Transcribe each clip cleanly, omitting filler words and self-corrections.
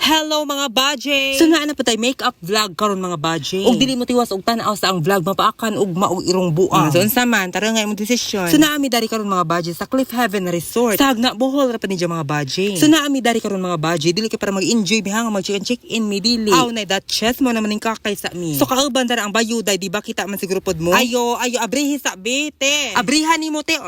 Hello mga baje! So naa na pa tayo makeup vlog karon mga baje. Og dili mo tiwas og tan-aw sa ang vlog mapaakan og maog irong buang. So unsa man tara nga imong desisyon. So naa mi dari karon mga baje sa Cliff Heaven Resort. Sa Agna Bohol ra pa ni mga baje. So naa mi dari karon mga baje dili kay para mag-enjoy bihang mag-check-in mi dili. Aw na that chest mo naman ning kakay sa mi. So kauban dara ang bayuday di ba kita man siguro pod mo. Ayo abrihi sa bete. Abrihan nimo te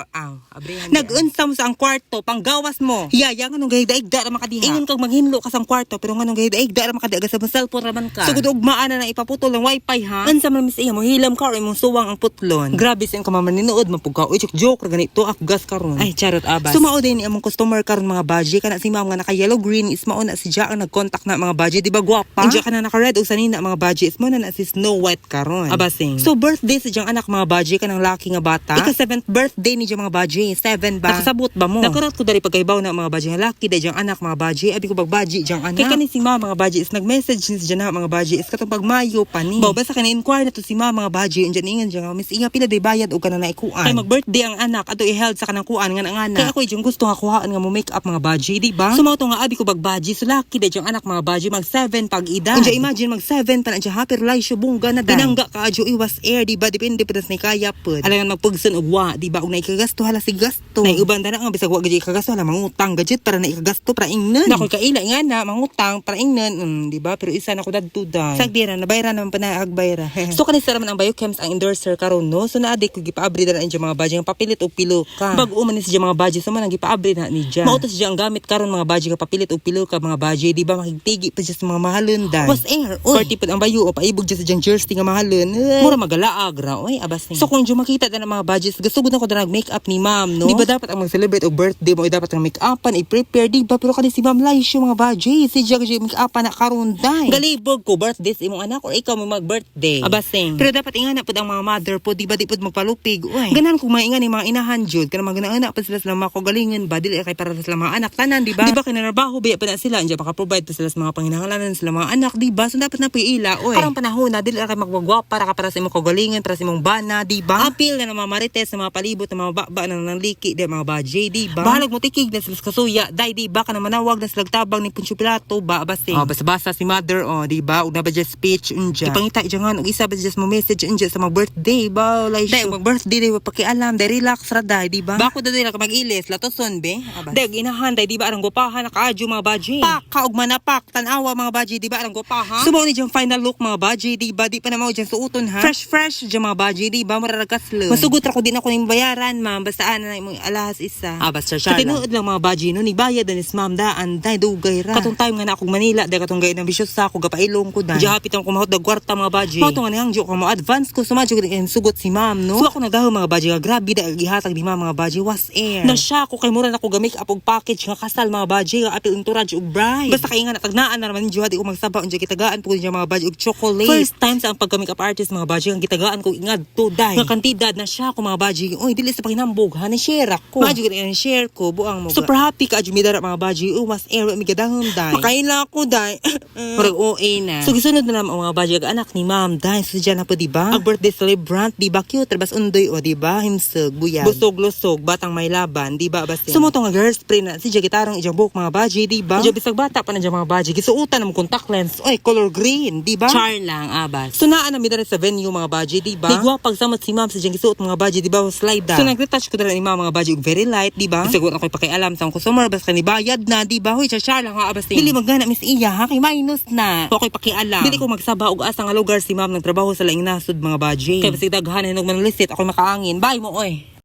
abrihan. Nag-unsa mo sa ang kwarto panggawas mo. Yaya nganong gayda ra makadiha. Ingon kag maghinlo ka sa kwarto pero nganong gayda ra makadiha sa cellphone raman ka. Sugod og maana na ipaputol ng wifi ha. Unsa man mis iya mo hilam ka or imong suwang ang putlon. Grabe sin ka mamaninuod mapugka oy joke ra ganito gas karon. Ay charot abas. Sumao din ni among customer karon mga baje kana si ma'am nga naka yellow green is mao na si Ja ang nag-contact na mga baje di ba gwapa? Diya ka na naka red og sanina mga baje is mo na si Snow White karon. Abasing. So birthday sa diyang anak mga baje kanang laki nga bata. Ika 7th birthday ni diyang mga baje. 7 ba? Nakasabot ba mo? Nakarot ko dari pagkaibaw na mga baje nga laki diyang anak mga baje. Abi ko bag baje diyang anak. Kay kani si ma'am mga baje is nag-message ni si Jana mga baje is katong pagmayo pa ni. Baw basta kana inquire na to si ma'am mga baje unjan ingon diyang miss inga pila day bayad og kana naikuan. Kay mag-birthday ang anak ato i-held sa kanang kuan nga ang anak. Kay ako yung gusto nga kuhaan nga mo make up mga baje, di ba? Sumaw to nga abi ko bag baje so laki diyang anak mga baje mag 7 pag edad. Unja imagine mag 7 pa na siya happy life bungga na pinangga ka adyo iwas air di ba depende pa das ni kaya pud. Alangan magpugson og wa di ba og naikagasto hala si gasto. Naiuban na nga bisag wa gid ikagasto hala mangutang gadget para na ikagasto para ingnon. Nakoy kaila nga na mangutang para ingnon di ba pero isa na ko dadtudan. Sagdira na bayran naman pa na agbayra. So kanisa naman ang Biochems ang endorser karon no. So naadi ko gipaabri na inyo mga baje nga papilit og pilo ka. Bag-o man ni siya mga baje so man gipaabri na ni Ja. Mautos siya ang gamit karon mga baje nga papilit og pilo ka mga baje di ba makigtigi pa siya sa mga mahalon dan. Was air. Party pud ang bayo o paibog siya sa diyang jersey nga mahalon. Mura magalaag ra oy abas ni. So kung jo makita na mga baje gusto gud ko na make up ni ma'am no. Di ba dapat ang mag-celebrate og birthday mo dapat ang make upan i-prepare di ba pero kani si ma'am Laisyo mga baje si Ja make upan na karon dai. Galibog ko birthday sa imong anak or ikaw mo mag-birthday. Abasing. Pero dapat ingana pud ang mga mother po di ba di pud magpalupig oy. Ganan kung maingan ni mga inahan jud kana magana pa sila sa mga kogalingan ba dili kay para sa mga anak tanan di ba? Di ba kinarabaho biya pa na sila anja maka-provide pa sila sa mga panginahanglanan sila mga anak di ba? So dapat na piila oy. Karong panahon na dili kay magwagwa para ka para sa imong kogalingan para sa imong bana di ba? Apil na mga marites sa mga palibot na mga baba ng liki di mga baje di ba? Bahalag mo tikig na sila sa kasuya dai di ba kana manawag na sila tabang ni Poncio Pilato ba abasing. Basta-basta si mother di ba ug na ba just speech unja. Ipangita jangan og isa ba just mo message unja sa mga birthday ba like dai mag birthday di ba pakialam dai relax ra dai di ba? Bako dai ka mag-ilis latoson be. Dai ginahan dai di ba arang gopahan nakaadyo mga baje. Pak og manapak tan-awa mga baje di ba arang gopahan. Subaw ni jang final look mga baje di ba di pa na mao jang suoton ha. Fresh jang mga baje di ba mararagaslo. Masugot ra ko din ako ning bayaran ma'am basta ana na imong alahas isa. Basta siya. Tinuod lang mga baje no ni bayad ni ma'am daan dai dugay ra. Katong time nga na akong Manila dai katong gay ng bisyo sa ako gapailong ko dai. Di hapit ang kumahot dag kwarta mga baje. Mao to nga nihang jo ko mo advance ko sumadyo kin sugot si ma'am no. So ako nagaho mga baje nga grabe dai gihatag ni ma'am mga baje was air. Na siya ko kay mura na ko ga make up og package nga kasal mga baje nga apil entourage og bride. Basta kay nga natagnaan na naman di ko magsaba unja gitagaan po niya mga baje og chocolate. First time sa ang pagka make up artist mga baje ang gitagaan ko ingadto dai. Nga kantidad na siya ko mga baje. Oy dili sa paginambog ha ni share ako. Baje ko ni share ko buang mo. Super happy ka adjumidara mga baje was air mi gadahon dai. Makaila ko dai. Murag OA na. So gisunod na naman ang mga baje anak ni ma'am dai so diyan na po di ba? Ang birthday celebrant di ba cute bas undoy o di ba himsog buyag. Busog-lusog batang may laban di ba basta. Sumoto nga girl spray na si gitarong ijang buhok mga baje di ba? Diyo bisag bata pa na dyan mga baje gisuutan ng contact lens oy color green di ba? Char lang abas. So naa na mi diri sa venue mga baje di ba? Tigwa pagsamot si ma'am sa dyan gisuot mga baje di ba slide da. So nag-retouch ko dala ni ma'am mga baje og very light di ba? Bisag ako pakialam sa customer basta ni bayad na di ba? Hoy char lang ha abas. Dili magana miss iya ha kay minus na. Okay pakialam. Dili ko magsaba og asa nga lugar si ma'am nagtrabaho sa laing nasud mga baje. Kay bisig daghan hinog manlisit ako makaangin. Bye mo oy.